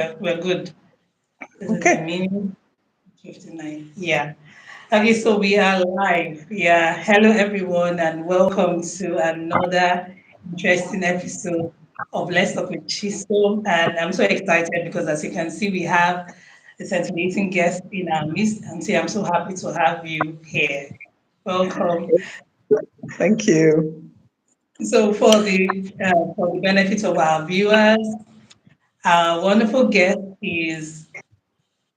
We're good. This is a Okay. minute 59. Yeah. Okay, so we are live. Yeah. Hello, everyone, and welcome to another interesting episode of Let's Talk with Chiso. And I'm so excited because, as you can see, we have a scintillating guest in our midst. And say, I'm so happy to have you here. Welcome. Thank you. So, for the benefit of our viewers, our wonderful guest is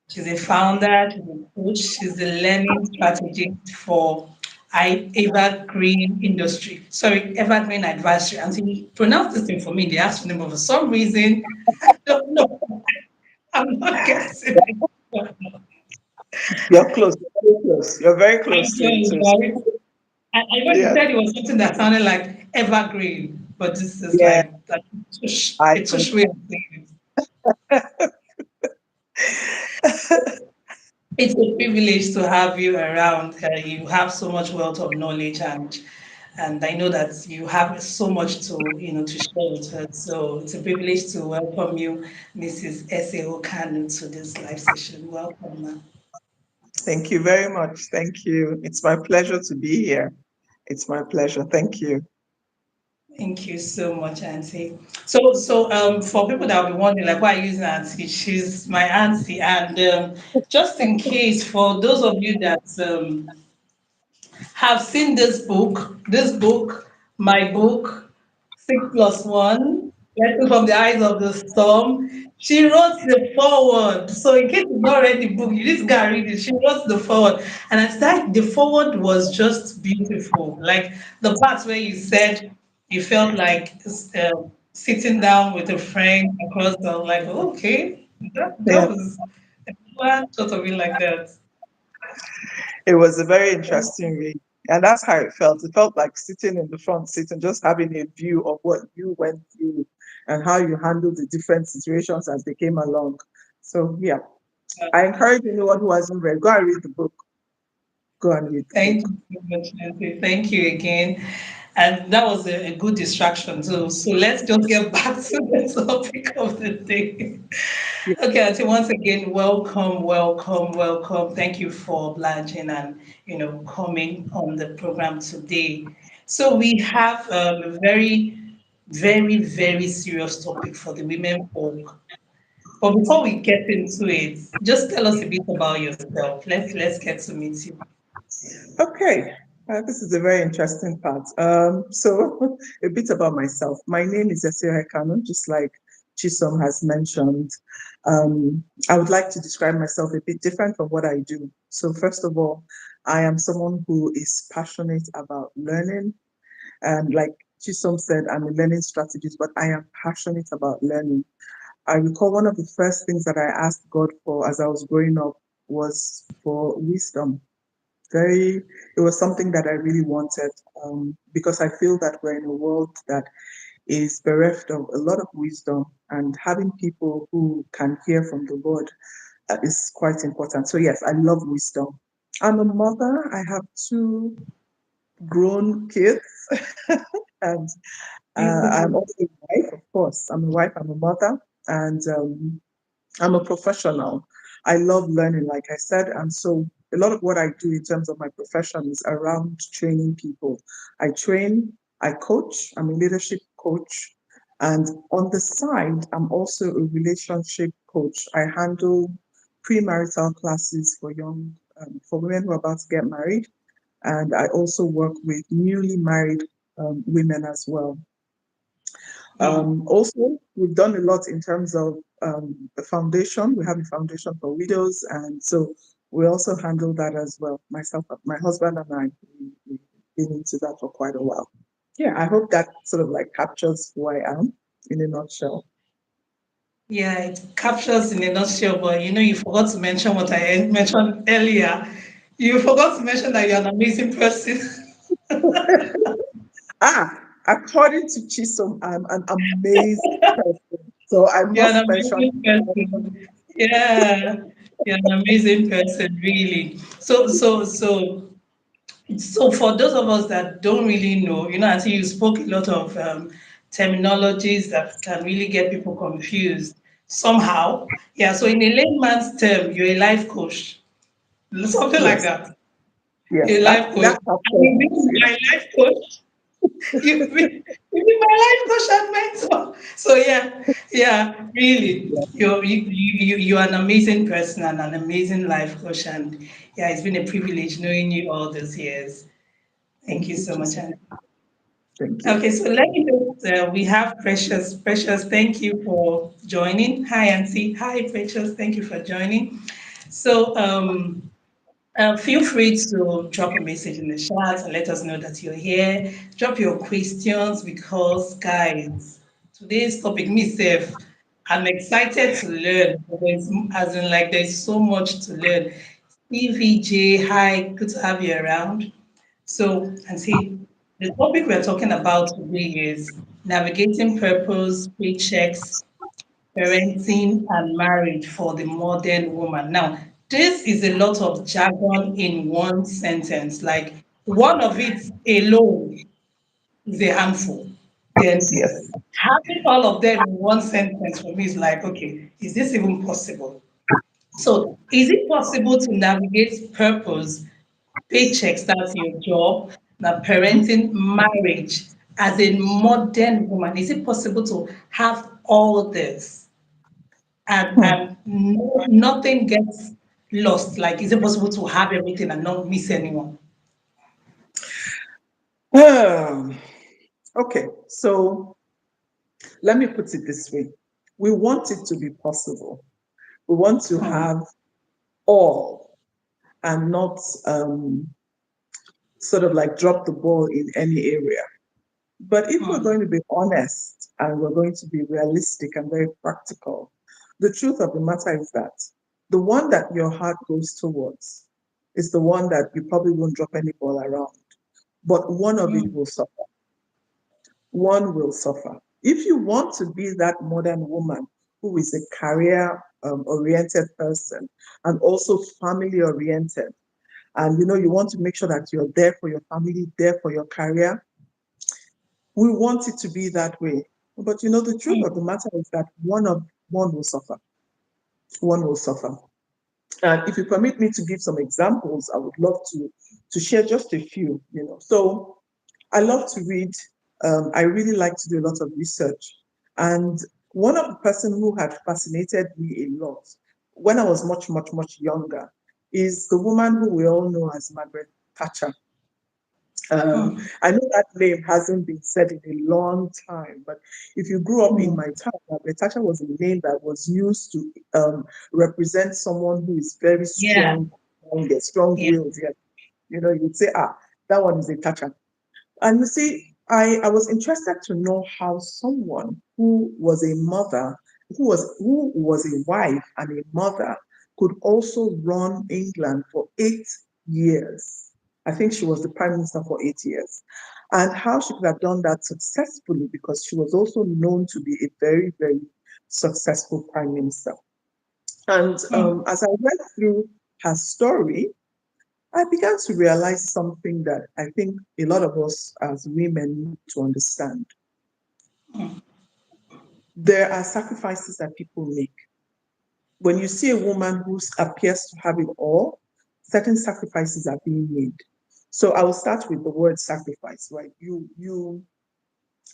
she's a founder, she's a coach, she's the learning strategist for Evergreen Industry. Sorry, Evergreen Advisory. And he pronounced this thing for me. They asked me, but for some reason, I don't know. I'm not guessing it. You're close. You're very close. You're very I'm close to it. sorry, So it's guys. I know you yeah, said it was something that sounded like evergreen, but this is yeah. like I a think tush way of saying it. It's a privilege to have you around. You have so much wealth of knowledge, and I know that you have so much to to share with us. So it's a privilege to welcome you, Mrs. Eseohe Kanu, to this live session. Welcome, ma'am. thank you very much. Thank you. It's my pleasure to be here. It's my pleasure. Thank you. Thank you so much, Auntie. So for people that will be wondering, like, why are you using Auntie? She's my auntie, and just in case, for those of you that have seen this book, my book, 6+1, Lesson from the Eyes of the Storm. She wrote the forward. So in case you've not read the book, you need to go and read it. She wrote the forward. And I said the forward was just beautiful. Like the parts where you said you felt like sitting down with a friend across the like, okay, that Yeah, was I thought of it like that. it was a very interesting read. And that's how it felt. It felt like sitting in the front seat and just having a view of what you went through and how you handled the different situations as they came along. So yeah, I encourage anyone who hasn't read, go and read the book. Go and read the Thank book. you so much, Nancy. Thank you again. And that was a good distraction too. So let's just get back to the topic of the day. Yeah. Okay, Auntie, once again, welcome, welcome, welcome. Thank you for obliging and coming on the program today. So we have a very, very, very serious topic for the women folk. But before we get into it, just tell us a bit about yourself. Let's get to meet you. Okay, this is a very interesting part. So, a bit about myself. My name is Eseohe Kanu, just like Chisom has mentioned. I would like to describe myself a bit different from what I do. So, first of all, I am someone who is passionate about learning. And like Chisom said, I'm a learning strategist, but I am passionate about learning. I recall one of the first things that I asked God for as I was growing up was for wisdom. Very, it was something that I really wanted, because I feel that we're in a world that is bereft of a lot of wisdom, and having people who can hear from the Lord is quite important. So yes, I love wisdom. I'm a mother. I have two grown kids, and I'm also a wife. Of course, I'm a wife. I'm a mother, and I'm a professional. I love learning, like I said. And so a lot of what I do in terms of my profession is around training people. I train, I coach, I'm a leadership coach. And on the side, I'm also a relationship coach. I handle premarital classes for for women who are about to get married. And I also work with newly married women as well. Also, we've done a lot in terms of the foundation. We have a foundation for widows, and so we also handle that as well. Myself, my husband, and I, we've been into that for quite a while. Yeah, I hope that sort of like captures who I am in a nutshell. Yeah, it captures in a nutshell, but you forgot to mention what I mentioned earlier. You forgot to mention that you're an amazing person. According to Chisom, I'm an amazing person. So I You're an must mention. amazing person. Yeah, you're an amazing person, really. So for those of us that don't really know, I think you spoke a lot of terminologies that can really get people confused. somehow. Yeah, so in a layman's term, you're a life coach, something like Yes, that. yes, You're a life coach. that And you captures being it. my life coach, you be my life coach and mentor. So yeah, really, Yeah, you're an amazing person and an amazing life coach, and yeah, it's been a privilege knowing you all these years. Thank thank you you, so much. Jesus. Thank you. Okay, so let me just, we have Precious. Precious, thank you for joining. Hi, Auntie. Hi, Precious. Thank you for joining. So, feel free to drop a message in the chat and let us know that you're here. Drop your questions because, guys, today's topic, me self, I'm excited to learn. As in, like, there's so much to learn. EVJ, hi, good to have you around. So, and see, the topic we're talking about today is navigating purpose, paychecks, parenting, and marriage for the modern woman. Now, this is a lot of jargon in one sentence. Like one of it alone is a handful. Then Yes. having all of them in one sentence for me is like, okay, is this even possible? So, is it possible to navigate purpose, paychecks, that's your job, now parenting, marriage as a modern woman? Is it possible to have all this Hmm. and nothing gets lost? Like, is it possible to have everything and not miss anyone? Um, okay, so let me put it this way. We want it to be possible. We want to Hmm, have all and not sort of like drop the ball in any area. But if we're hmm, going to be honest and we're going to be realistic and very practical, the truth of the matter is that the one that your heart goes towards is the one that you probably won't drop any ball around, but one of it hmm, will suffer. One will suffer. If you want to be that modern woman who is a career oriented person and also family oriented, and you want to make sure that you're there for your family, there for your career, we want it to be that way. But the truth of the hmm, matter is that one will suffer. One will suffer. And if you permit me to give some examples, I would love to share just a few. So I love to read. I really like to do a lot of research. And one of the person who had fascinated me a lot when I was much, much, much younger is the woman who we all know as Margaret Thatcher. hmm, I know that name hasn't been said in a long time, but if you grew up in hmm. my town, Natasha was a name that was used to represent someone who is very Yeah, strong, strong yeah. willed. Yeah. You'd say, that one is a Thatcher. And you see, I was interested to know how someone who was a mother, who was a wife and a mother, could also run England for 8 years. I think she was the prime minister for 8 years. And how she could have done that successfully because she was also known to be a very, very successful prime minister. And Hmm, as I went through her story, I began to realize something that I think a lot of us as women need to understand. There are sacrifices that people make. When you see a woman who appears to have it all, certain sacrifices are being made. So I will start with the word sacrifice, right? You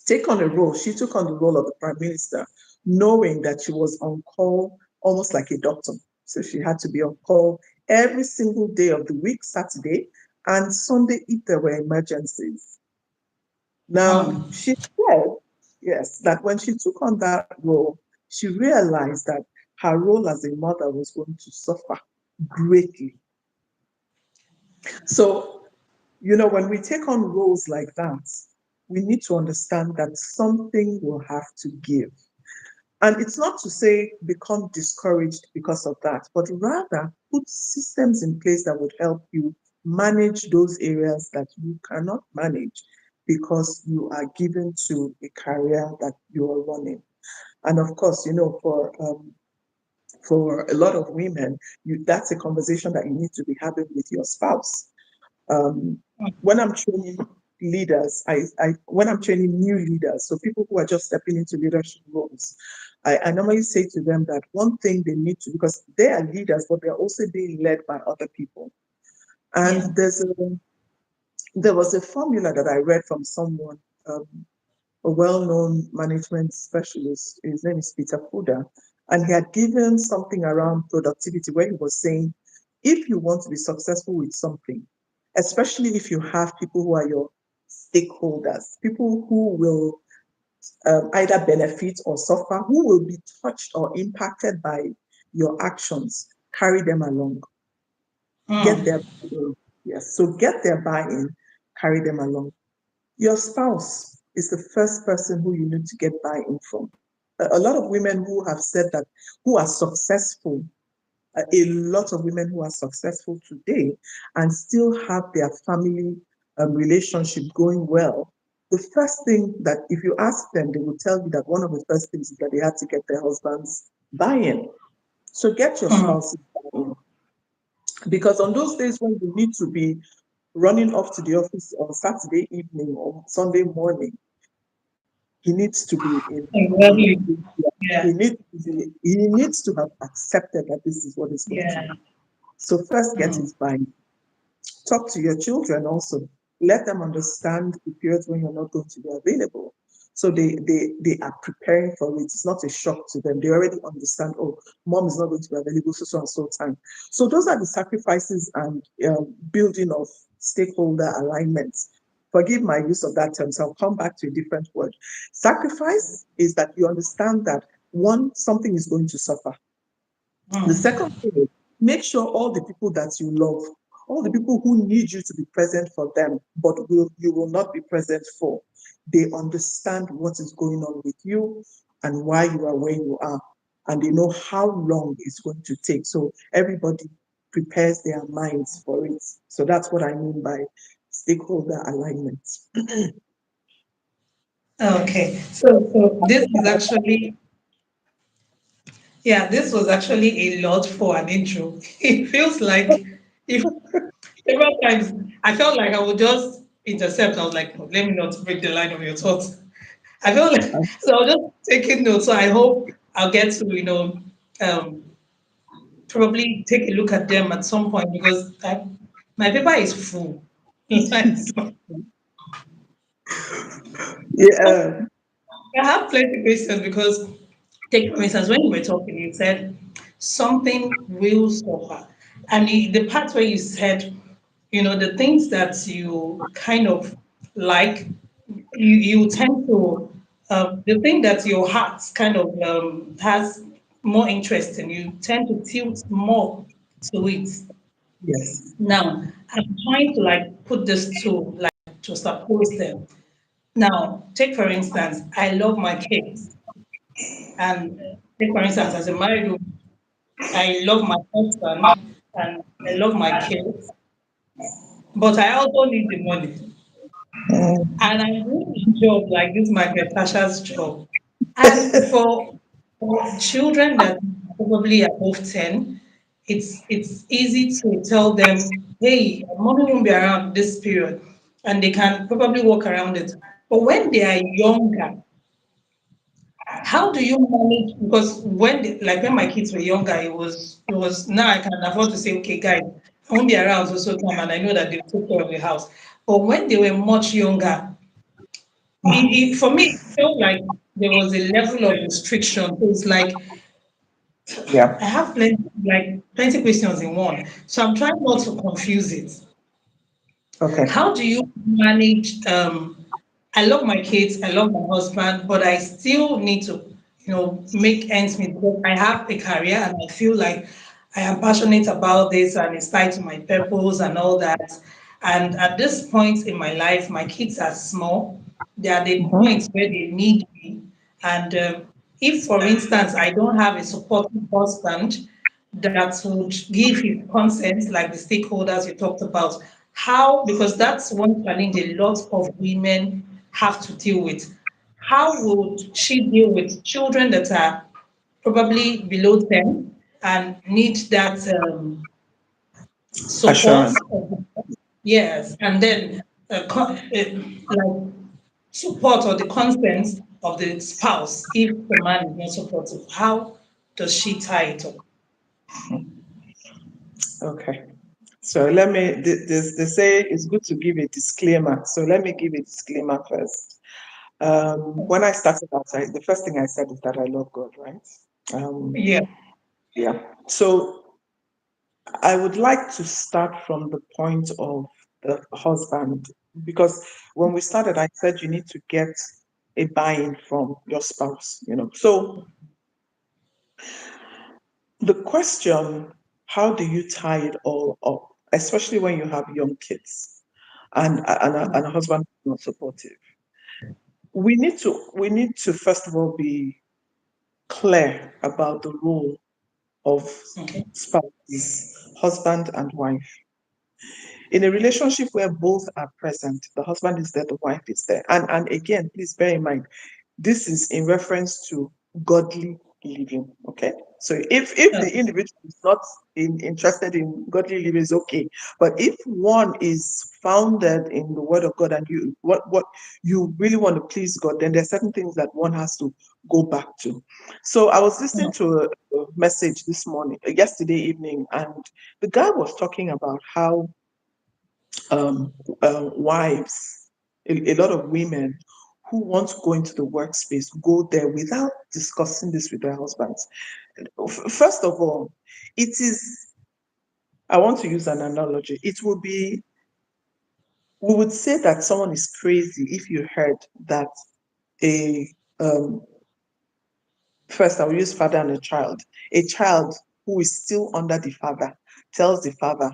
take on a role. She took on the role of the prime minister, knowing that she was on call almost like a doctor. So she had to be on call every single day of the week, Saturday and Sunday if there were emergencies. Now, hmm. she said, yes, that when she took on that role, she realized that her role as a mother was going to suffer greatly. So, when we take on roles like that, we need to understand that something will have to give. And it's not to say become discouraged because of that, but rather put systems in place that would help you manage those areas that you cannot manage because you are given to a career that you are running. And of course, for a lot of women, that's a conversation that you need to be having with your spouse. Um, when I'm training leaders, when I'm training new leaders, so people who are just stepping into leadership roles, I normally say to them that one thing they need to, because they are leaders, but they're also being led by other people. And Yeah. there was a formula that I read from someone, um, a well-known management specialist. His name is Peter Fuda, and he had given something around productivity where he was saying, if you want to be successful with something, especially if you have people who are your stakeholders, people who will either benefit or suffer, who will be touched or impacted by your actions, carry them along, get Mm. their buy-in. Yes, so get their buy-in, carry them along. Your spouse is the first person who you need to get buy-in from. A lot of women who have said that, who are successful, a lot of women who are successful today and still have their family relationship going well. The first thing that, if you ask them, they will tell you that one of the first things is that they had to get their husband's buy-in. So get your Mm. spouse's buy-in. Because on those days when you need to be running off to the office on Saturday evening or Sunday morning, he needs to be in. Exactly. Yeah. He needs to have accepted that this is what is going to Yeah. happen. So first get Mm. his buy-in. Talk to your children also. Let them understand the periods when you're not going to be available. So they are preparing for it. It's not a shock to them. They already understand, oh, mom is not going to be available so and so time. So those are the sacrifices and building of stakeholder alignments. Forgive my use of that term, so I'll come back to a different word. Sacrifice is that you understand that one, something is going to suffer. The Mm. second thing is make sure all the people that you love, all the people who need you to be present for them, but you will not be present for, they understand what is going on with you and why you are where you are. And they know how long it's going to take. So everybody prepares their minds for it. So that's what I mean by stakeholder alignment. Okay. So this is actually, yeah, this was actually a lot for an intro. It feels like if several times I felt like I would just intercept. I was like, no, let me not break the line of your thoughts. I feel like so I was just taking notes. So I hope I'll get to, um, probably take a look at them at some point because my paper is full. I Yeah. have plenty of questions because, take for instance, when you were talking, you said something will suffer. And the part where you said, the things that you kind of like, you tend to, the thing that your heart kind of has more interest in, you tend to tilt more to it. Yes. Now, I'm trying to like put this to like to suppose them. Now, take for instance, I love my kids, and take for instance, as a married woman, I love my husband and I love my kids, but I also need the money. And I'm doing a job like this, Margaret Tasha's job. And for children that are probably above 10, it's easy to tell them, hey, mommy won't be around this period. And they can probably walk around it. But when they are younger, how do you manage? Because like when my kids were younger, it was now I can afford to say, okay, guys, I won't be around so time, and I know that they take care of the house. But when they were much younger, for me, it felt like there was a level of restriction. It's like Yeah. I have plenty questions in one, so I'm trying not to confuse it. Okay. How do you manage? I love my kids, I love my husband, but I still need to, make ends meet because I have a career and I feel like I am passionate about this and it's tied to my purpose and all that. And at this point in my life, my kids are small. They are the Mhm. points where they need me. And if, for instance, I don't have a supportive husband that would give his consent, like the stakeholders you talked about, how, because that's one challenge a lot of women have to deal with. How would she deal with children that are probably below 10 and need that support? Assurance. Yes, and then like support or the consent of the spouse if the man is not supportive? How does she tie it up? Okay. So let me, they say it's good to give a disclaimer. So let me give a disclaimer first. When I started out, the first thing I said is that I love God, right? Um, Yeah. yeah. So I would like to start from the point of the husband, because when we started, I said you need to get a buy-in from your spouse, you know. So the question, how do you tie it all up, especially when you have young kids and a husband who's not supportive? We need to first of all be clear about the role of Okay. spouses, husband and wife. In a relationship where both are present, the husband is there, the wife is there. And again, please bear in mind, this is in reference to godly living. Okay. So if the individual is not interested in godly living, is okay. But if one is founded in the word of God and what you really want to please God, then there's certain things that one has to go back to. So I was listening to a message this morning, yesterday evening, and the guy was talking about how um, wives, a lot of women who want to go into the workspace go there without discussing this with their husbands. First of all, it is, I want to use an analogy. It would be, we would say that someone is crazy if you heard that a, um, first I'll use father and a child who is still under the father tells the father,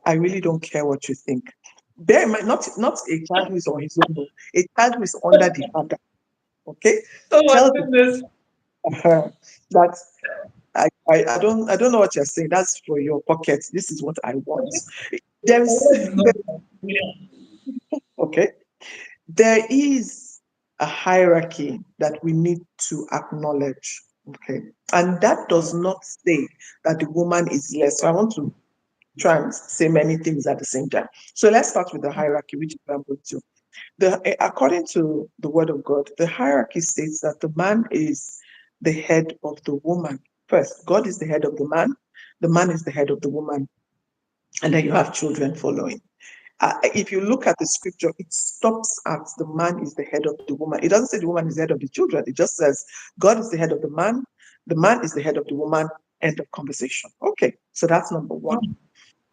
I really don't care what you think. Bear in mind, not a child who is on his own, no, a child who is under the father, okay? Oh my Tells the goodness. that I don't know what you're saying. That's for your pocket. This is what I want. There My is word is not that. Yeah. okay. There is a hierarchy that we need to acknowledge. Okay. And that does not say that the woman is less. So I want to try and say many things at the same time. So let's start with the hierarchy, which is what I'm going to. According to the word of God, the hierarchy states that the man is the head of the woman. First, God is the head of the man is the head of the woman, and then you have children following. If you look at the scripture, it stops at the man is the head of the woman. It doesn't say the woman is the head of the children. It just says God is the head of the man is the head of the woman. End of conversation. Okay, so that's number one.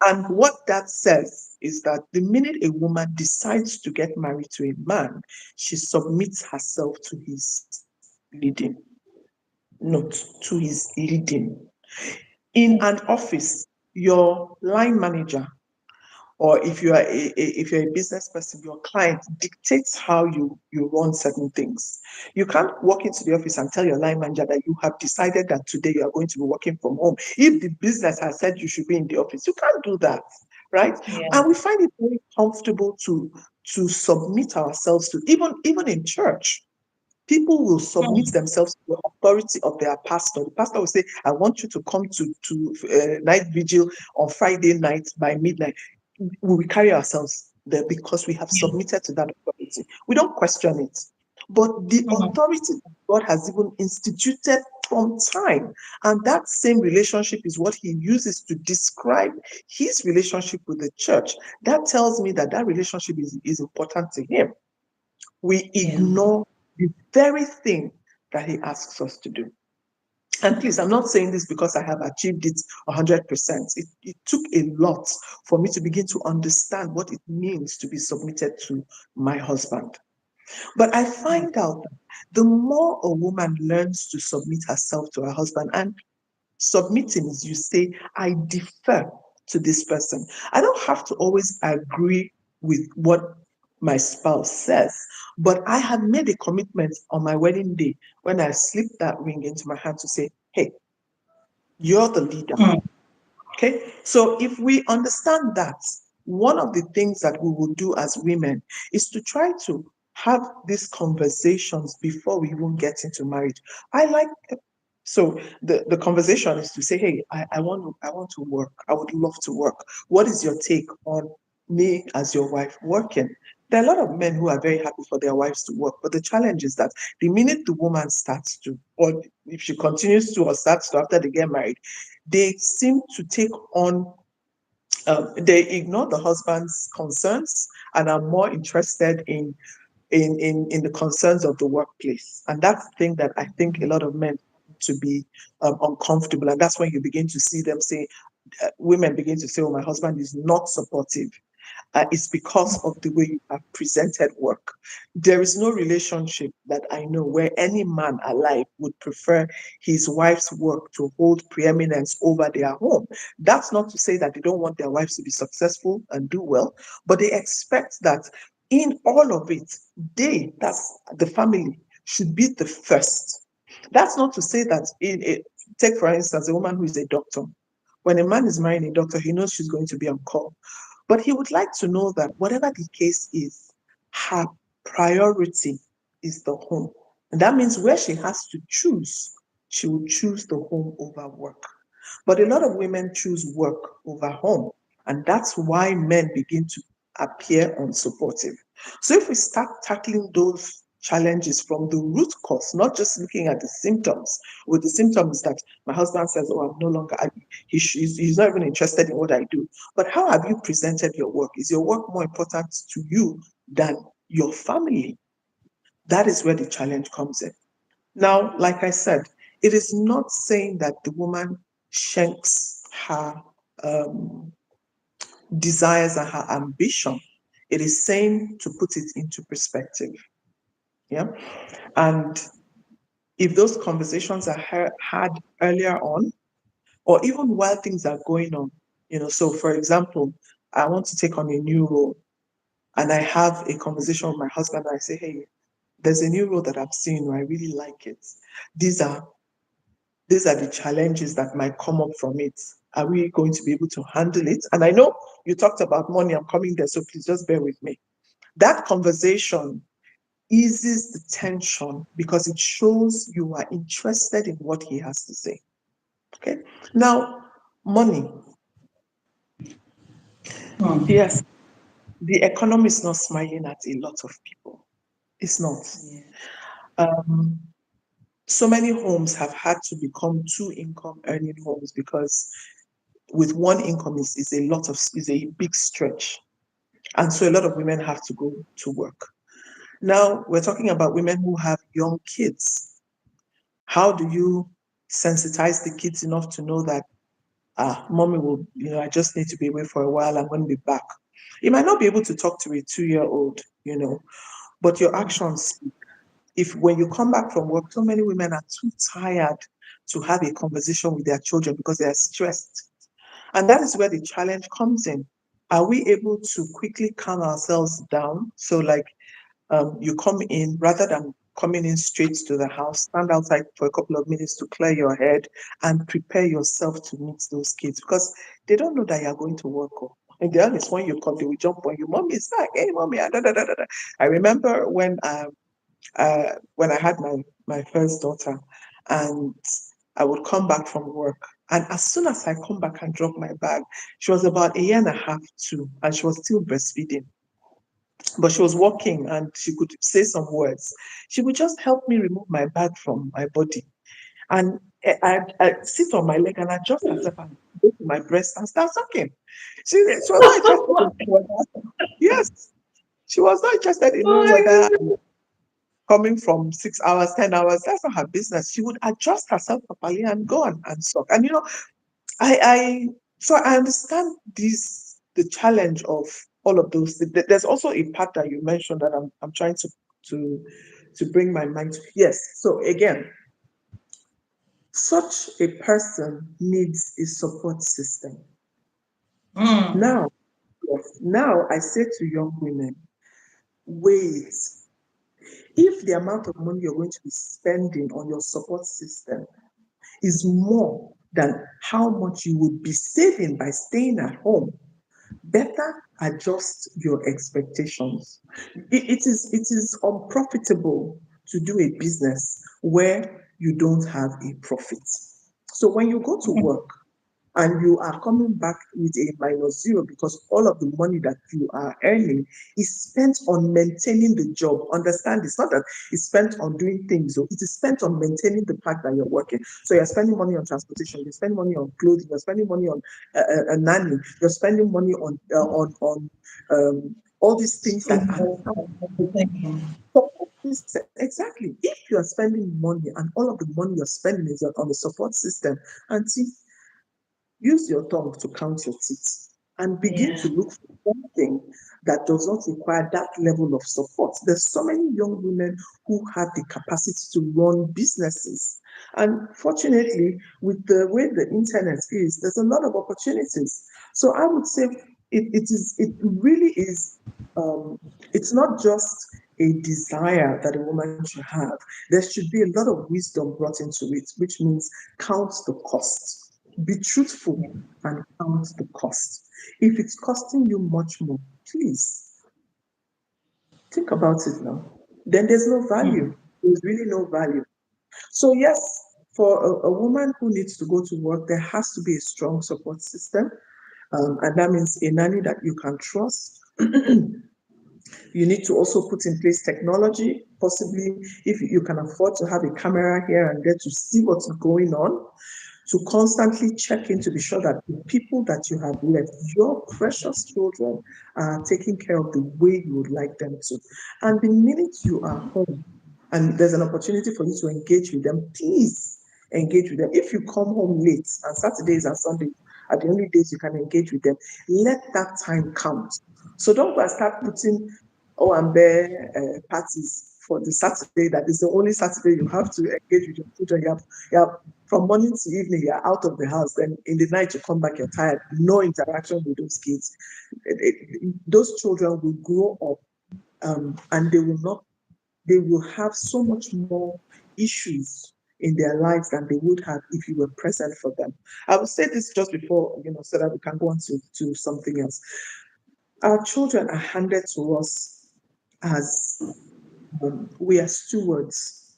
And what that says is that the minute a woman decides to get married to a man, she submits herself to his leading, not to his leading. In an office, your line manager, or if you are if you're a business person, your client dictates how you run certain things. You can't walk into the office and tell your line manager that you have decided that today you are going to be working from home. If the business has said you should be in the office, you can't do that, right? Yeah. And we find it very comfortable to submit ourselves to, even in church. People will submit Mm. themselves to the authority of their pastor. The pastor will say, I want you to come to night vigil on Friday night by midnight. We will carry ourselves there because we have Yeah. submitted to that authority. We don't question it. But the Mm. authority that God has even instituted from time, and that same relationship is what he uses to describe his relationship with the church. That tells me that that relationship is important to him. We Yeah. ignore the very thing that he asks us to do. And please, I'm not saying this because I have achieved it 100%. It took a lot for me to begin to understand what it means to be submitted to my husband. But I find out that the more a woman learns to submit herself to her husband, and submitting is you say, I defer to this person. I don't have to always agree with what my spouse says, but I have made a commitment on my wedding day when I slip that ring into my hand to say, hey, you're the leader. Mm. Okay. So if we understand that, one of the things that we will do as women is to try to have these conversations before we even get into marriage. I like so the conversation is to say, hey, I want to work. I would love to work. What is your take on me as your wife working? There are a lot of men who are very happy for their wives to work, but the challenge is that the minute the woman starts to, or if she continues to or starts to after they get married, they seem to take on, they ignore the husband's concerns and are more interested in the concerns of the workplace. And that's the thing that I think a lot of men to be uncomfortable. And that's when you begin to see them say, women begin to say, oh, my husband is not supportive. It's because of the way you have presented work. There is no relationship that I know where any man alive would prefer his wife's work to hold preeminence over their home. That's not to say that they don't want their wives to be successful and do well, but they expect that in all of it, they, that's the family, should be the first. That's not to say that take for instance a woman who is a doctor. When a man is marrying a doctor, he knows she's going to be on call. But he would like to know that whatever the case is, her priority is the home. And that means where she has to choose, she will choose the home over work. But a lot of women choose work over home. And that's why men begin to appear unsupportive. So if we start tackling those challenges from the root cause, not just looking at the symptoms, with the symptoms that my husband says, oh, I'm no longer, he's not even interested in what I do. But how have you presented your work? Is your work more important to you than your family? That is where the challenge comes in. Now, like I said, it is not saying that the woman shanks her um, desires and her ambition. It is saying to put it into perspective. Yeah. And if those conversations are had earlier on, or even while things are going on, so for example, I want to take on a new role and I have a conversation with my husband and I say, hey, there's a new role that I'm seeing, I really like it. These are these are the challenges that might come up from it. Are we going to be able to handle it? And I know you talked about money, I'm coming there, so please just bear with me. That conversation eases the tension because it shows you are interested in what he has to say. Okay. Now, money. Hmm. Yes, the economy is not smiling at a lot of people. It's not. Um, so many homes have had to become two income earning homes because with one income is a lot of is a big stretch. And so a lot of women have to go to work. Now we're talking about women who have young kids. How do you sensitize the kids enough to know that mommy will, I just need to be away for a while, I'm going to be back. You might not be able to talk to a 2 year old, but your actions speak. If when you come back from work, so many women are too tired to have a conversation with their children because they are stressed. And that is where the challenge comes in. Are we able to quickly calm ourselves down? So, like, you come in rather than coming in straight to the house, stand outside for a couple of minutes to clear your head and prepare yourself to meet those kids because they don't know that you're going to work. And the honest, when you come, they will jump on you. Mommy is back. Hey, mommy. Da, da, da, da, da. I remember when I had my first daughter, and I would come back from work. And as soon as I come back and drop my bag, she was about a year and a half, too, and she was still breastfeeding. But she was walking and she could say some words. She would just help me remove my bag from my body. And I'd sit on my leg and adjust herself and go to my breast and start sucking. She was not interested in whether, yes, she was not interested in knowing whether Oh coming from 6 hours, 10 hours, that's not her business. She would adjust herself properly and go and suck. And I so I understand the challenge of all of those. There's also a part that you mentioned that I'm trying to to bring my mind to. Yes. So again, such a person needs a support system. my Now, yes, now I say to young women, wait, if the amount of money you're going to be spending on your support system is more than how much you would be saving by staying at home, better adjust your expectations. It is unprofitable to do a business where you don't have a profit. So when you go to work, and you are coming back with a minus zero because all of the money that you are earning is spent on maintaining the job. Understand, it's not that it's spent on doing things, so it is spent on maintaining the fact that you're working. So you're spending money on transportation, you're spending money on clothing, you're spending money on a nanny, you're spending money on all these things that are School, everything. support system. Exactly. If you are spending money and all of the money you're spending is on the support system, and see, use your tongue to count your teeth and begin Yeah. to look for something that does not require that level of support. There's so many young women who have the capacity to run businesses. And fortunately, with the way the internet is, there's a lot of opportunities. So I would say it really is, it's not just a desire that a woman should have. There should be a lot of wisdom brought into it, which means count the cost. Be truthful and count the cost. If it's costing you much more, please think about it now. Then there's no value. There's really no value. So, yes, for a woman who needs to go to work, there has to be a strong support system. And that means a nanny that you can trust. You need to also put in place technology, possibly if you can afford to have a camera here and there to see what's going on, to constantly check in to be sure that the people that you have left, your precious children, are taken care of the way you would like them to. And the minute you are home and there's an opportunity for you to engage with them, please engage with them. If you come home late and Saturdays and Sundays are the only days you can engage with them, let that time count. So don't go and start putting oh and bear parties for the Saturday that is the only Saturday you have to engage with your children. You have from morning to evening, you're out of the house. Then in the night, you come back, you're tired. No interaction with those kids. Those children will grow up and they will have so much more issues in their lives than they would have if you were present for them. I will say this just before, so that we can go on to something else. Our children are handed to us as we are stewards.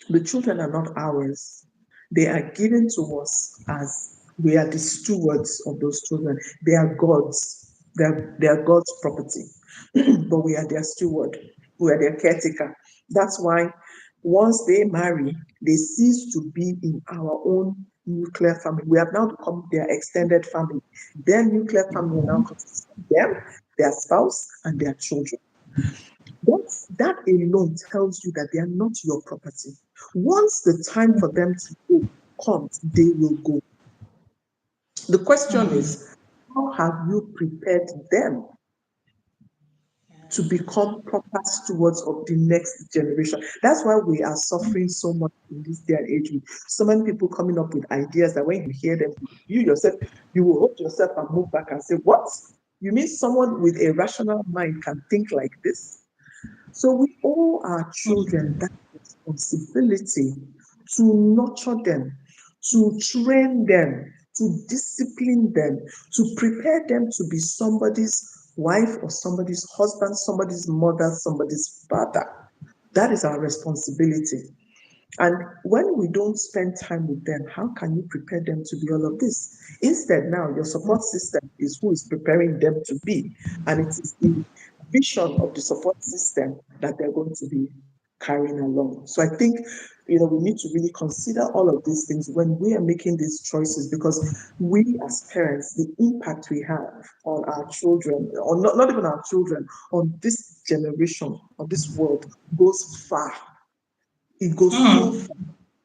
The children are not ours. They are given to us as we are the stewards of those children. They are God's. They are God's property, but we are their steward. We are their caretaker. That's why once they marry, they cease to be in our own nuclear family. We have now become their extended family. Their nuclear family now consists of them, their spouse, and their children. That alone tells you that they are not your property. Once the time for them to go comes, they will go. The question is, how have you prepared them to become proper stewards of the next generation? That's why we are suffering so much in this day and age. With so many people coming up with ideas that when you hear them, you yourself, you will hold yourself and move back and say, what? You mean someone with a rational mind can think like this? So we owe our children that responsibility to nurture them, to train them, to discipline them, to prepare them to be somebody's wife or somebody's husband, somebody's mother, somebody's father. That is our responsibility. And when we don't spend time with them, how can you prepare them to be all of this? Instead, now your support system is who is preparing them to be. And it is the vision of the support system that they're going to be carrying along. So I think, we need to really consider all of these things when we are making these choices because we as parents, the impact we have on our children, or not even our children, on this generation, on this world, goes far. It goes so far.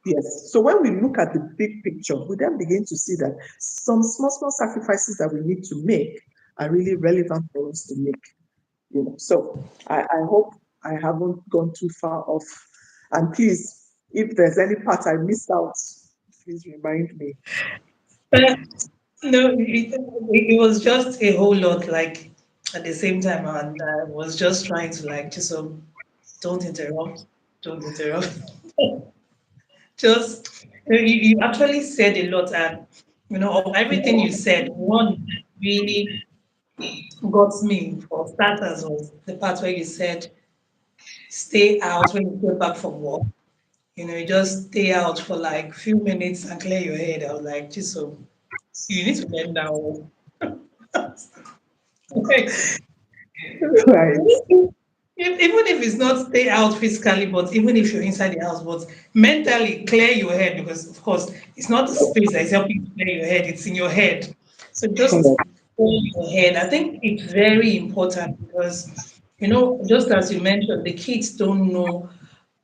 Yes. So when we look at the big picture, we then begin to see that some small, small sacrifices that we need to make are really relevant for us to make. So I hope I haven't gone too far off. And please, if there's any part I missed out, please remind me. No, it was just a whole lot. Like at the same time, and I was just trying to like just don't interrupt, don't interrupt. Just you actually said a lot, and of everything you said, one really got me for starters was the part where you said stay out when you go back from work. You just stay out for like few minutes and clear your head. I was like, Chiso, you need to bend down. Like, Right. even if it's not stay out physically, but even if you're inside the house, but mentally clear your head because, of course, it's not the space that is helping you clear your head, it's in your head. So just Correct. clear your head. I think it's very important because, just as you mentioned, the kids don't know.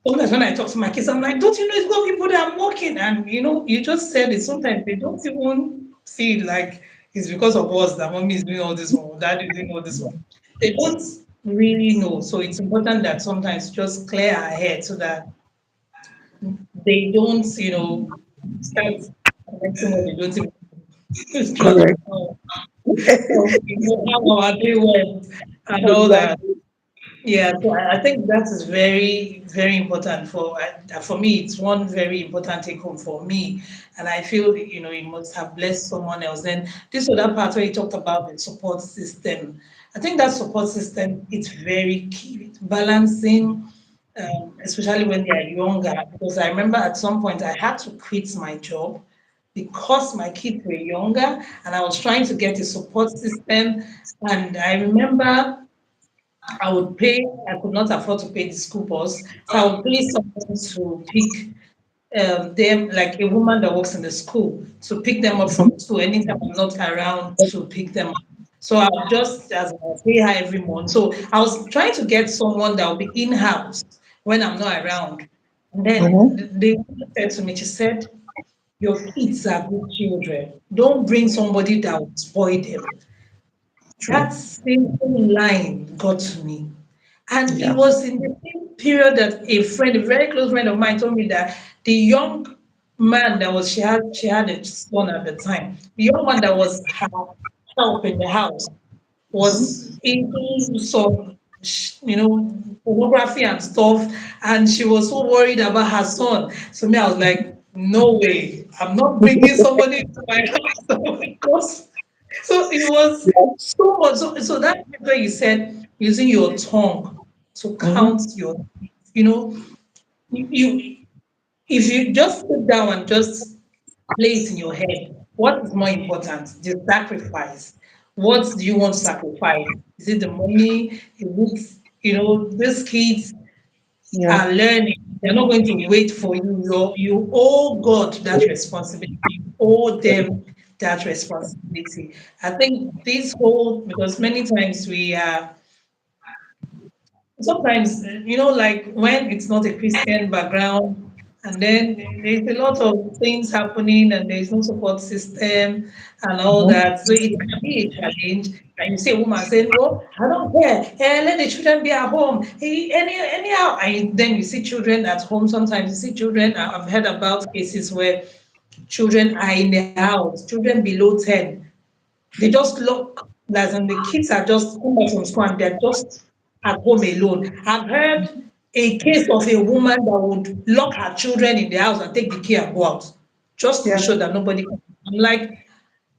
Sometimes when I talk to my kids, I'm like, don't you know it's got people that are working? And you just said it. Sometimes they don't even see it like it's because of us that mommy is doing all this one, or dad is doing all this one. They don't really know. So it's important that sometimes just clear our head so that they don't, start connecting what they don't even trust me. Correct. How our day went and all that. Exactly. Yeah, so I think that is very, very important for me. It's one very important take home for me, and I feel you must have blessed someone else. Then this other part where you talked about the support system, I think that support system is very key. It's balancing, especially when they are younger. Because I remember at some point I had to quit my job because my kids were younger, and I was trying to get a support system. And I remember I could not afford to pay the school bus. So I would pay someone to pick them, like a woman that works in the school, to pick them up from school anytime I'm not around to pick them up. So I would just, as I pay her every month. So I was trying to get someone that will be in house when I'm not around. And then Mm-hmm. the woman said to me, she said, your kids are good children. Don't bring somebody that will spoil them. That True. simple line got to me. And it Yeah. was in the same period that a very close friend of mine told me that the young man that was she had a son at the time, the young man that was her help in the house was into some pornography and stuff, and she was so worried about her son. So me, I was like, no way, I'm not bringing somebody to my house because so it was Yeah. so much. So that where you said using your tongue to count Mm-hmm. your, you know, you if you just sit down and just play it in your head, what is more important? The sacrifice. What do you want to sacrifice? Is it the money? Is it, these kids Yeah. are learning. They're not going to wait for you. You owe God that responsibility. You owe them that responsibility. I think this whole, because many times we are sometimes like when it's not a Christian background, and then there's a lot of things happening and there's no support system and all Mm-hmm. that, so it can be a challenge. And you see a woman saying, well, I don't care, let the children be at home, hey, anyhow. And then you see children at home. Sometimes you see children, I've heard about cases where children are in the house, children below 10, they just look, as in the kids are just come back from school and they're just at home alone. I've heard a case of a woman that would lock her children in the house and take the key and go out just to be Yeah. sure that nobody comes. I'm like,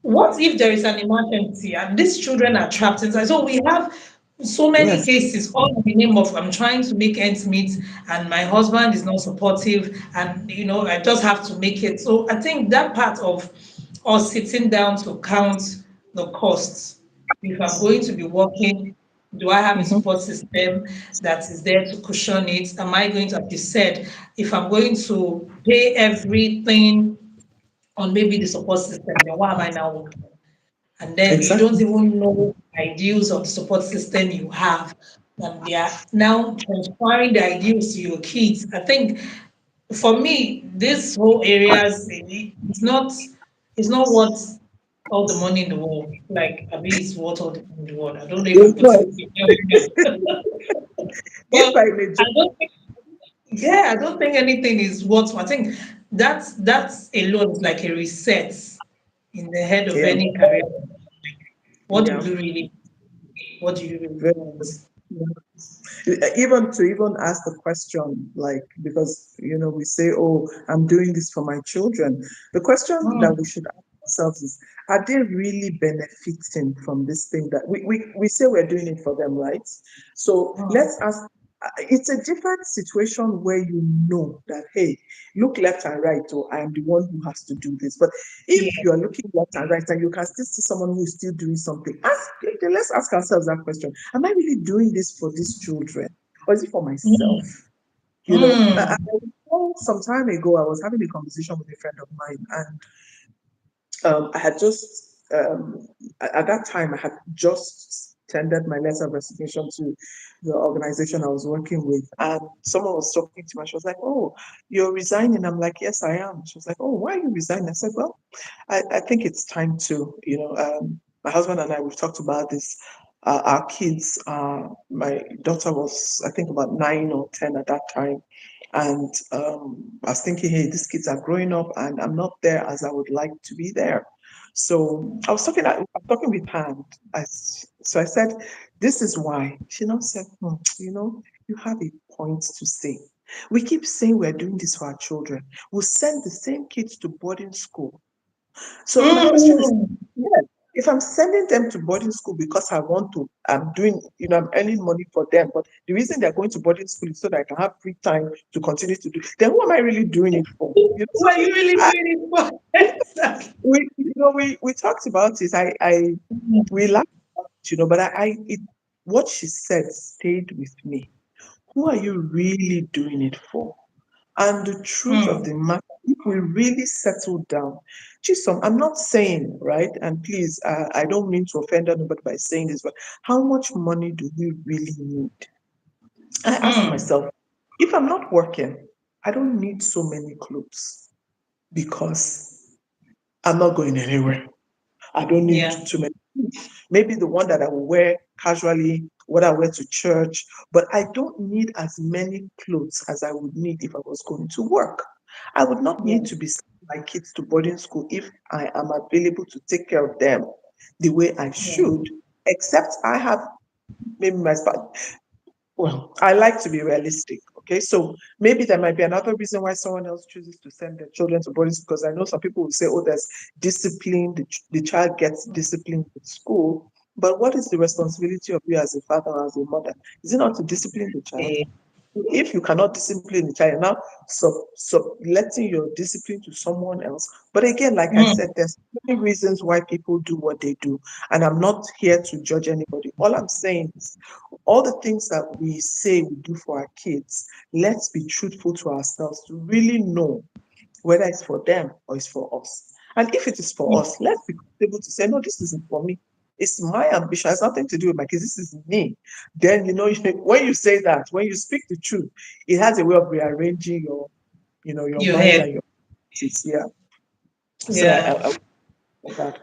what if there is an emergency and these children are trapped inside? So we have so many Yes. cases, all in the name of I'm trying to make ends meet, and my husband is not supportive, and I just have to make it. So I think that part of us sitting down to count the costs. If I'm going to be working, do I have a Mm-hmm. support system that is there to cushion it? Am I going to, as you said, if I'm going to pay everything on maybe the support system, then why am I now working? And then you don't Exactly. even know the ideals of the support system you have, and they are now transferring the ideals to your kids. I think for me, this whole areas it's not worth all the money in the world. Like I mean, it's worth all the money in the world. I don't know if I'm putting Because it there. if But I may I just, don't think, yeah, I don't think anything is worth. I think that's alone is like a reset in the head of yeah, any career. What do yeah, you really what do you really very want? good. Even to even ask the question, like, because we say, oh, I'm doing this for my children. The question that we Mm, should ask ourselves is, are they really benefiting from this thing that we say we're doing it for them, right? So mm, let's ask, it's a different situation where you know that, hey, look left and right, or I am the one who has to do this. But if Yeah. you're looking left and right and you can still see someone who is still doing something, let's ask ourselves that question. Am I really doing this for these children, or is it for myself? Mm. You know, Mm. some time ago, I was having a conversation with a friend of mine, and I had just at that time I had just tendered my letter of resignation to the organization I was working with, and someone was talking to me. She was like, "Oh, you're resigning." I'm like, "Yes, I am." She was like, "Oh, why are you resigning?" I said, "Well, I think it's time to, my husband and I, we've talked about this. Our kids, my daughter was, I think, about 9 or 10 at that time. And I was thinking, hey, these kids are growing up and I'm not there as I would like to be there. So I was talking with her. And so I said, this is why. She now said, you have a point to say. We keep saying we're doing this for our children. We'll send the same kids to boarding school. So my question is, Mm. yeah, if I'm sending them to boarding school because I want to, I'm doing, I'm earning money for them, but the reason they're going to boarding school is so that I can have free time to continue to do, then who am I really doing it for? So What are you really I, doing it for? Exactly. we talked about it. We laughed about it, but what she said stayed with me. Who are you really doing it for? And the truth of Mm. the matter, if we really settle down, Chisom, I'm not saying, right? And please, I don't mean to offend anybody by saying this, but how much money do we really need? I ask Mm. myself, if I'm not working, I don't need so many clothes because I'm not going anywhere. I don't need Yeah. too many. Maybe the one that I will wear casually, what I wear to church, but I don't need as many clothes as I would need if I was going to work. I would not Yeah. need to be sending my kids to boarding school if I am available to take care of them the way I Yeah. should, except I have maybe my spouse. Well, I like to be realistic. Okay, so maybe there might be another reason why someone else chooses to send their children to boarding school. Because I know some people will say, "Oh, there's discipline. The child gets disciplined at school." But what is the responsibility of you as a father or as a mother? Is it not to discipline the child? Eh, If you cannot discipline the child, now letting your discipline to someone else. But again, like I said, mm. there's many reasons why people do what they do, and I'm not here to judge anybody. All I'm saying is, all the things that we say we do for our kids, let's be truthful to ourselves to really know whether it's for them or it's for us. And if it is for us, let's be able to say, no, this isn't for me. It's my ambition. It has nothing to do with my kids. This is me. Then, when you say that, when you speak the truth, it has a way of rearranging your Your mind head. and your kids. Yeah. So Yeah. that.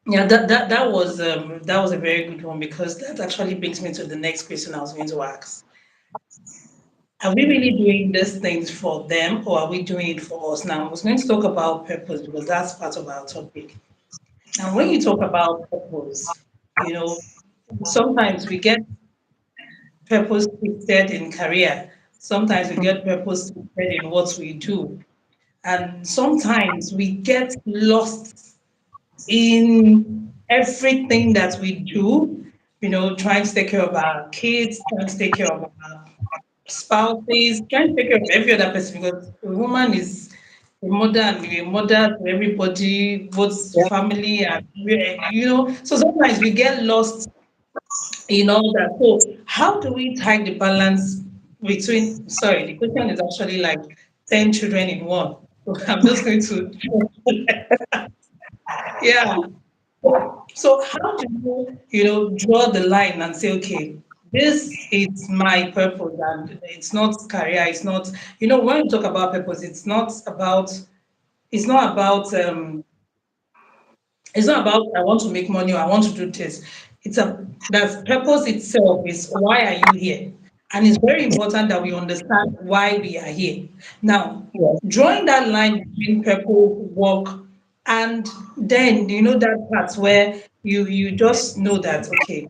Yeah, that was a very good one because that actually brings me to the next question I was going to ask. Are we really doing these things for them or are we doing it for us? Now, I was going to talk about purpose because that's part of our topic. And when you talk about purpose, you know, sometimes we get purpose fixed in career. Sometimes we get purpose fixed in what we do. And sometimes we get lost in everything that we do, trying to take care of our kids, trying to take care of our spouses, trying to take care of every other person because a woman is a mother and a mother to everybody, both Yeah. family and So sometimes we get lost in all that. So how do we tie the balance between? Sorry, the question is actually like 10 children in one. So I'm just going to yeah. So how do draw the line and say, okay, this is my purpose and it's not career, it's not, when you talk about purpose, it's not about I want to make money or I want to do this. That purpose itself is why are you here? And it's very important that we understand why we are here. Now, Yes. drawing that line between purpose, work, and then that part where you just know that okay,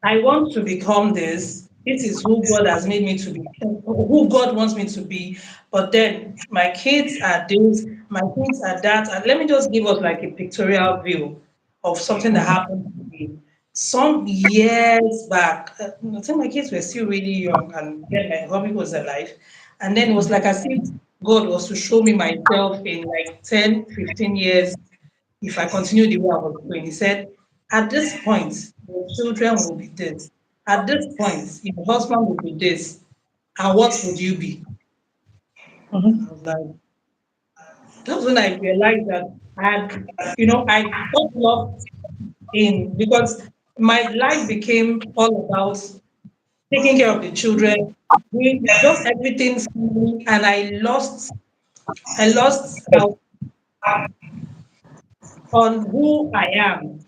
I want to become this. This is who God has made me to be, who God wants me to be. But then my kids are this, my kids are that. And let me just give us like a pictorial view of something that happened to me. some years back. I think my kids were still really young, and then my hobby was alive. And then it was like as if God was to show me myself in like 10, 15 years if I continue the way I was going. He said, at this point, your children will be this. At this point, your husband will be this. And what would you be? And I was like, that's when I realized that I had, I got lost in because my life became all about taking care of the children, doing just everything for me, and I lost out on who I am,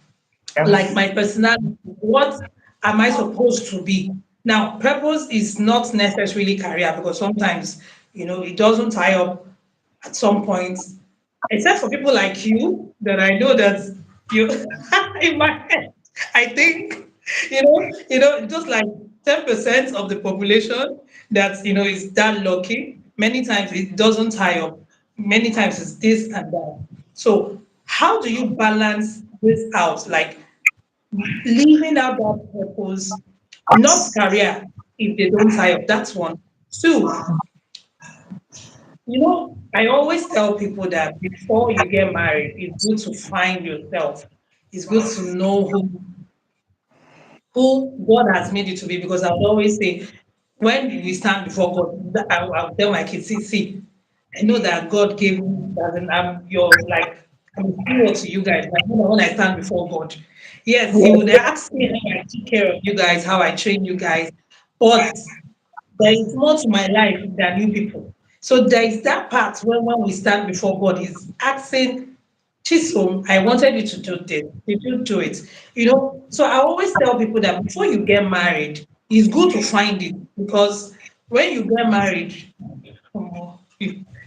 like my personality. What am I supposed to be? Now, purpose is not necessarily career because sometimes, it doesn't tie up at some point, except for people like you that I know that you in my head, I think, just like 10% of the population that is that lucky. Many times it doesn't tie up. Many times it's this and that. So how do you balance this out? Like living out that purpose, not career if they don't tie up. That's one. Two, I always tell people that before you get married, it's good to find yourself. It's good to know who God has made you to be. Because I would always say, when we stand before God, I'll tell my kids, see, I know that God gave me that, and I'm a steward to you guys. But when I stand before God, yes, He would ask me how I take care of you guys, how I train you guys, but there is more to my life than you people. So there is that part when we stand before God, He's asking, Chisom, I wanted you to do this. Did you do it? So I always tell people that before you get married, it's good to find it because when you get married,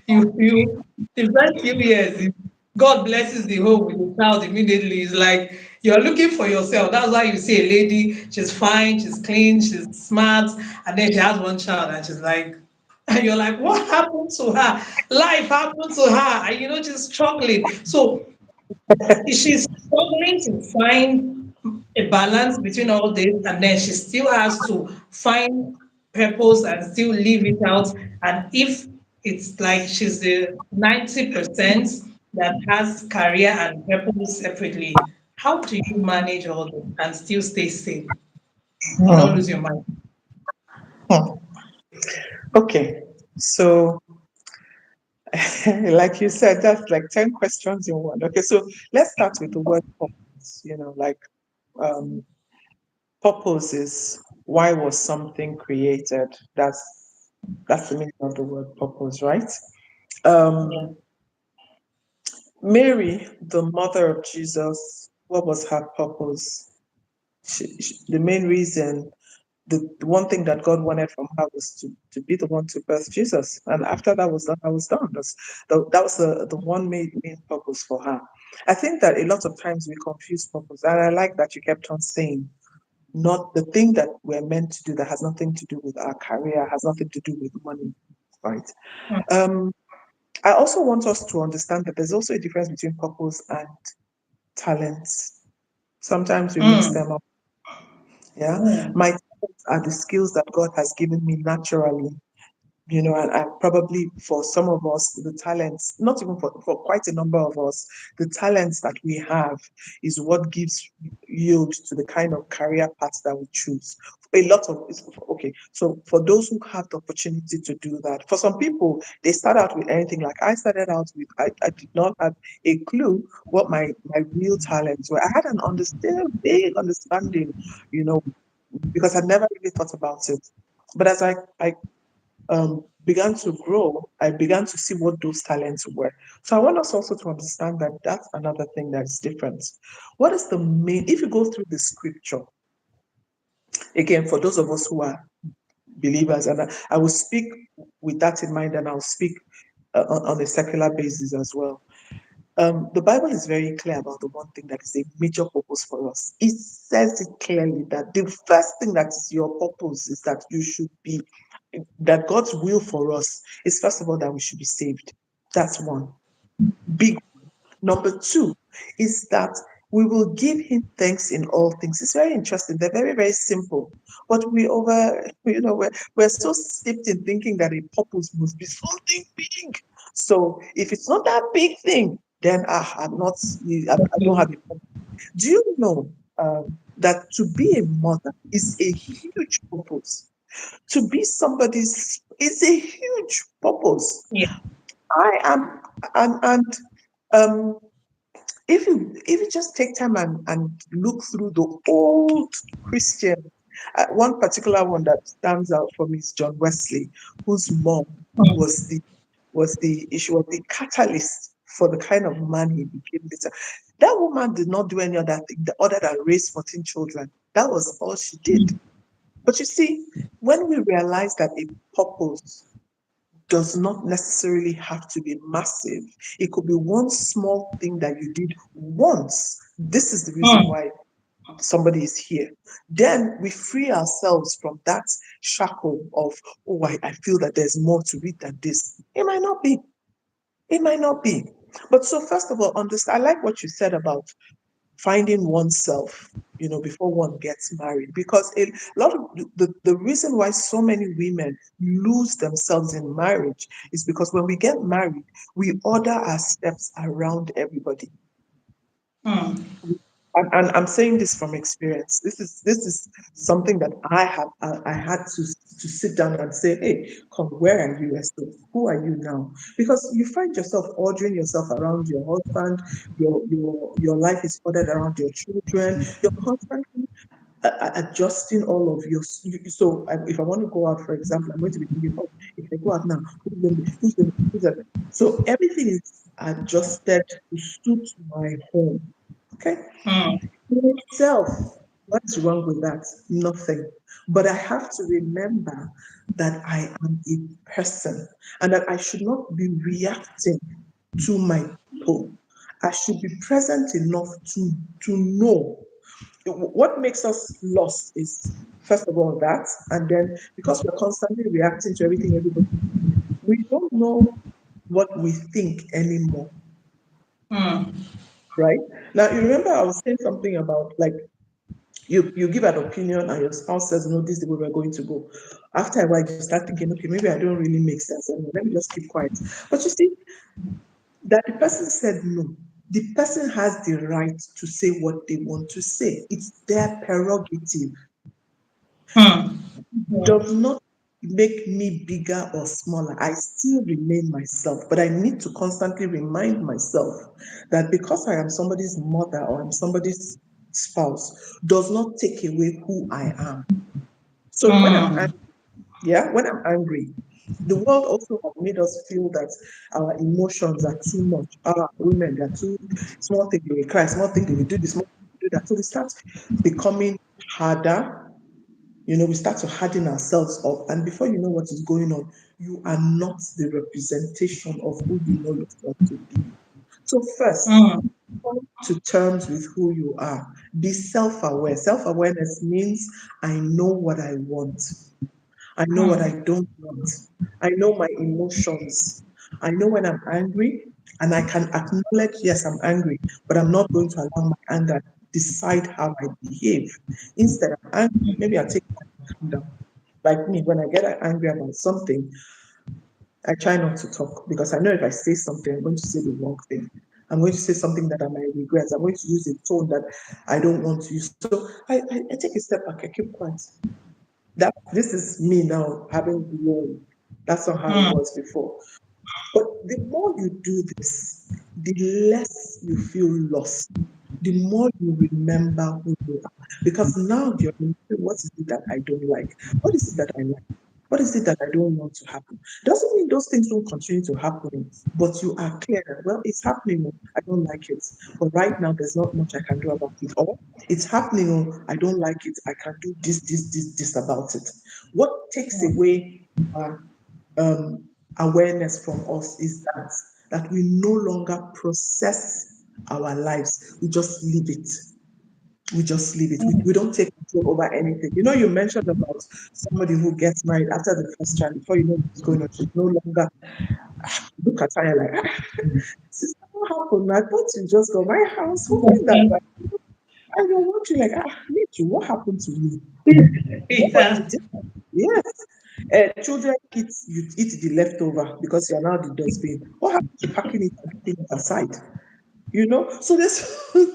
you the first few years, God blesses the home with a child immediately. It's like you're looking for yourself. That's why you see a lady, she's fine, she's clean, she's smart, and then she has one child and she's like, and you're like, what happened to her? Life happened to her, and she's struggling. So she's struggling to find a balance between all this, and then she still has to find purpose and still live it out. And if it's like she's the 90% that has career and purpose separately, how do you manage all this and still stay sane and not lose Hmm. your mind? Hmm. Okay. So, like you said, that's like 10 questions in one. Okay. So let's start with the word purpose. Um, purpose is why was something created? That's the meaning of the word purpose, right? Yeah. Um, Mary, the mother of Jesus, what was her purpose? The main reason, the one thing that God wanted from her was to be the one to birth Jesus. And after that was done, I was done. That was the one main purpose for her. I think that a lot of times we confuse purpose. And I like that you kept on saying, not the thing that we're meant to do that has nothing to do with our career, has nothing to do with money, right? Um, I also want us to understand that there's also a difference between purpose and talents. Sometimes we mix Mm, them up. Yeah. mm, My talents are the skills that God has given me naturally. And probably for some of us, the talents, not even for quite a number of us, the talents that we have is what gives yield to the kind of career path that we choose. A lot of, okay, so for those who have the opportunity to do that, for some people, they start out with anything. Like I started out with, I did not have a clue what my real talents were. I had an big understanding, you know, because I never really thought about it. But as I began to grow, I began to see what those talents were. So I want us also to understand that that's another thing that is different. What is the main, if you go through the scripture, again, for those of us who are believers, and I will speak with that in mind and I'll speak on a secular basis as well. The Bible is very clear about the one thing that is a major purpose for us. It says it clearly that the first thing that is your purpose is that you should be, that God's will for us is first of all that we should be saved. That's one big. Number two is that We will give him thanks in all things. It's very interesting. They're very, very simple. But we're so steeped in thinking that a purpose must be something big. So if it's not that big thing, then I'm not, I don't have a purpose. Do you know that to be a mother is a huge purpose? To be somebody's is a huge purpose. Yeah. I am, and um, if you just take time and look through the old Christian, one particular one that stands out for me is John Wesley, whose mom Mm. was the she was the catalyst for the kind of man he became later. That woman did not do any other thing other than raise 14 children. That was all she did. But you see, when we realize that a purpose does not necessarily have to be massive. It could be one small thing that you did once. This is the reason Mm. why somebody is here. Then we free ourselves from that shackle of, oh, I feel that there's more to it than this. It might not be. It might not be. But so, first of all, understand, I like what you said about finding oneself, before one gets married. Because a lot of the reason why so many women lose themselves in marriage is because when we get married, we order our steps around everybody. Mm. And I'm saying this from experience. This is something that I had to sit down and say, hey, come, where are you, Esther? Who are you now? Because you find yourself ordering yourself around your husband, your life is ordered around your children, you're constantly adjusting all of your. So if I want to go out, for example, I'm going to be thinking, oh, if I go out now, who's going to, so everything is adjusted to suit my home. Okay. Mm. In itself, what's wrong with that? Nothing. But I have to remember that I am a person and that I should not be reacting to my people. I should be present enough to know. What makes us lost is, first of all, that, and then because we're constantly reacting to everything everybody, we don't know what we think anymore, Mm. right? Now, you remember I was saying something about, like, you give an opinion and your spouse says, no, this is the way we're going to go. After a while, you start thinking, okay, maybe I don't really make sense anymore. Let me just keep quiet. But you see, that the person said no. The person has the right to say what they want to say. It's their prerogative. Mm. Does not make me bigger or smaller. I still remain myself, but I need to constantly remind myself that because I am somebody's mother or I'm somebody's spouse, does not take away who I am. So when I'm Mm. angry, yeah, when I'm angry, the world also has made us feel that our emotions are too much. Women, they're too small thing they will cry, small thing they will do this, small thing they will do that. So we start becoming harder. We start to harden ourselves up, and before you know what is going on, you are not the representation of who you know yourself to be. So first, Mm. come to terms with who you are. Be self-aware. Self-awareness means I know what I want. I know what I Mm. don't want. I know my emotions. I know when I'm angry, and I can acknowledge, yes, I'm angry, but I'm not going to allow my anger decide how I behave. Instead, I'm angry, maybe I take time to calm down. Like me, when I get angry about something, I try not to talk because I know if I say something, I'm going to say the wrong thing. I'm going to say something that I might regret. I'm going to use a tone that I don't want to use. So I take a step back, I keep quiet. This is me now having grown. That's not how it Mm. was before. But the more you do this, the less you feel lost, the more you remember who you are. Because now you're remembering, what is it that I don't like? What is it that I like? What is it that I don't want to happen? Doesn't mean those things don't continue to happen, but you are clear that, well, it's happening. Oh, I don't like it. But right now, there's not much I can do about it. Or it's happening. Oh, I don't like it. I can do this about it. What takes away um, awareness from us is that we no longer process our lives. We just leave it. We just leave it. We don't take control over anything. You mentioned about somebody who gets married after the first child. Before you know what's going on, she's no longer look at her like, sister, what happened? I thought you just got my house, hoping that I don't want you like, me too. What happened to me? What was the Yeah. difference? Yes. Children eat, you eat the leftover because you're now the dustbin. What happened to packing it and putting it aside? So there's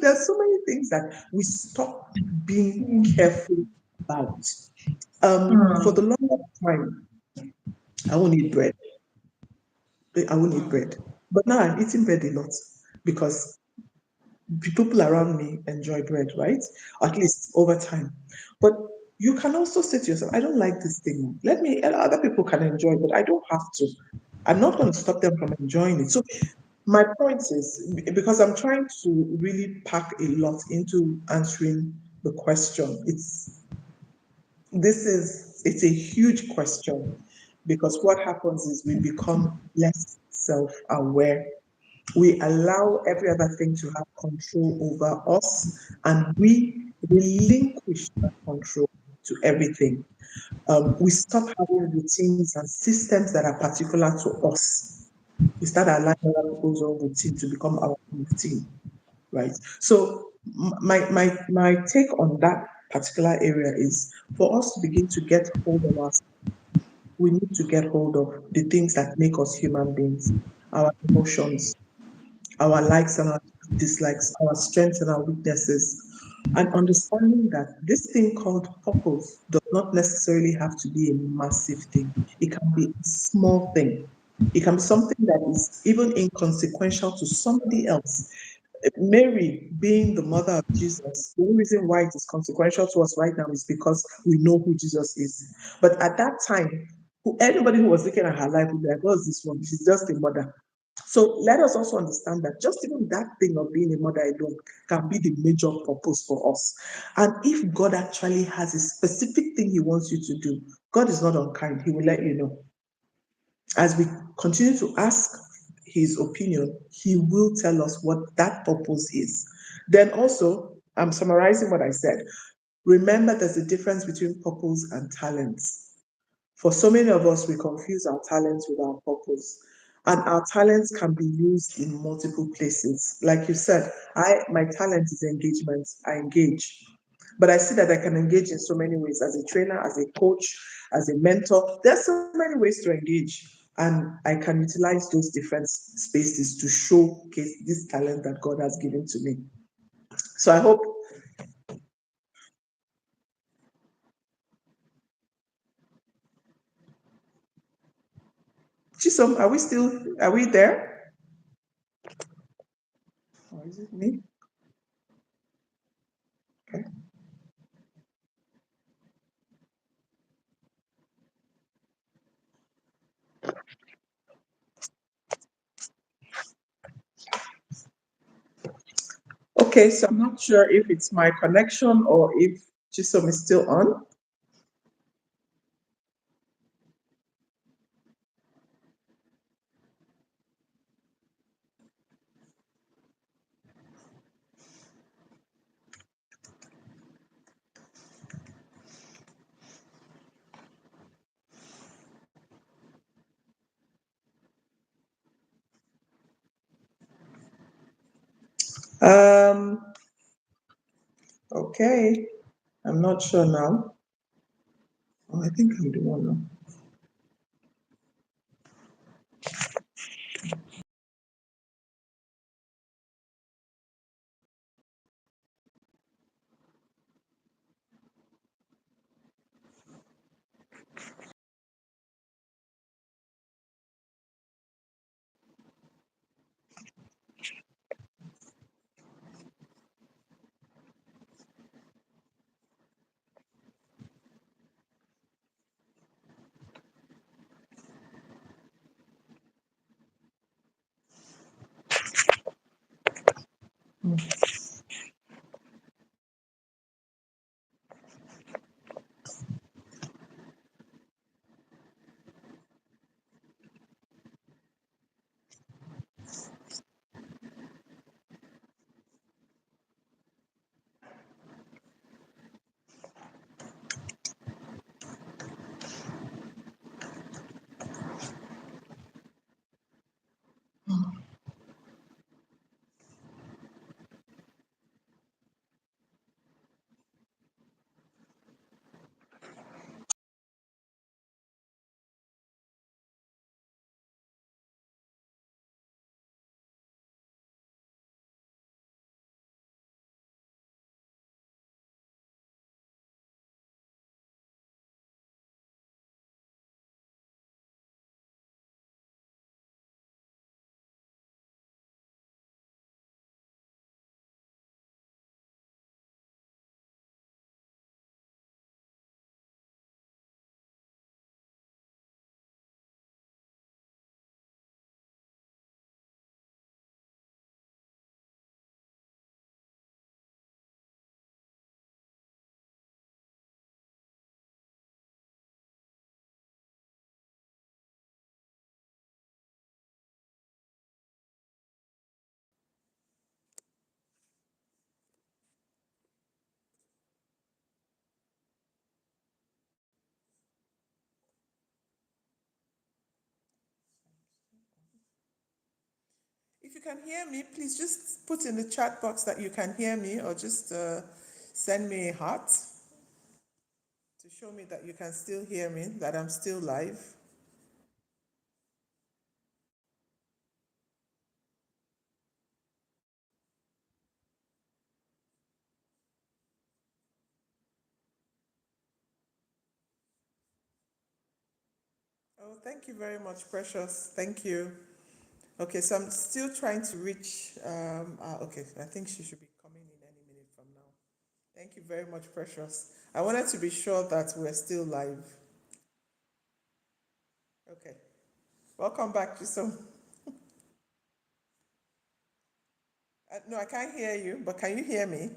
there's so many things that we stop being careful about. For the Mm. longest time, I won't eat bread. I won't eat bread. But now I'm eating bread a lot because people around me enjoy bread, right? At least over time. But you can also say to yourself, I don't like this thing. Let me, and other people can enjoy, but I don't have to. I'm not going to stop them from enjoying it. So my point is, because I'm trying to really pack a lot into answering the question. It's a huge question because what happens is we become less self-aware. We allow every other thing to have control over us, and we relinquish that control to everything. We stop having routines and systems that are particular to us. We start allowing other people's own routine to become our own routine, right? So my take on that particular area is for us to begin to get hold of us, we need to get hold of the things that make us human beings, our emotions, our likes and our dislikes, our strengths and our weaknesses, and understanding that this thing called purpose does not necessarily have to be a massive thing. It can be a small thing. It can be something that is even inconsequential to somebody else. Mary, being the mother of Jesus, the only reason why it is consequential to us right now is because we know who Jesus is. But at that time, anybody who was looking at her life would be like, what's this one? She's just a mother. So let us also understand that just even that thing of being a mother alone can be the major purpose for us. And if God actually has a specific thing He wants you to do, God is not unkind. He will let you know. As we continue to ask His opinion, He will tell us what that purpose is. Then also, I'm summarizing what I said. Remember, there's a difference between purpose and talents. For so many of us, we confuse our talents with our purpose. And our talents can be used in multiple places. Like you said, my talent is engagement. I engage. But I see that I can engage in so many ways as a trainer, as a coach, as a mentor. There's so many ways to engage. And I can utilize those different spaces to showcase this talent that God has given to me. So I hope, Chisom, are we there? Or is it me? Okay. Okay, so I'm not sure if it's my connection or if Chisom is still on. Um, okay, I'm not sure now. Oh, I think I'm the one now. you can hear me, please just put in the chat box that you can hear me, or just send me a heart to show me that you can still hear me, that I'm still live. Oh, thank you very much, Precious. Thank you. Okay, so I'm still trying to reach. Okay, I think she should be coming in any minute from now. Thank you very much, Precious. I wanted to be sure that we're still live. Okay, welcome back, Jisom. No, I can't hear you, but can you hear me?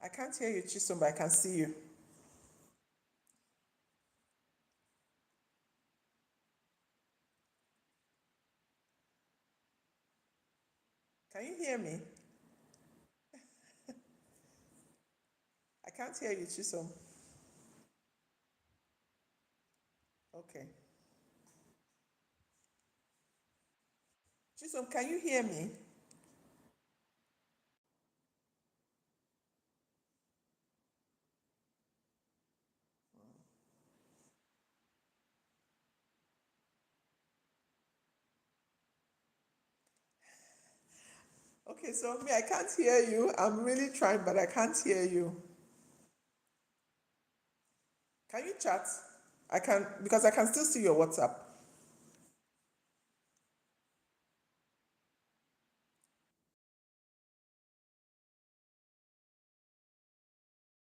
I can't hear you, Chisom, but I can see you. Can you hear me? I can't hear you, Chisom. Okay. Chisom, can you hear me? Okay, so me, I can't hear you. I'm really trying, but I can't hear you. Can you chat? I can, because I can still see your WhatsApp.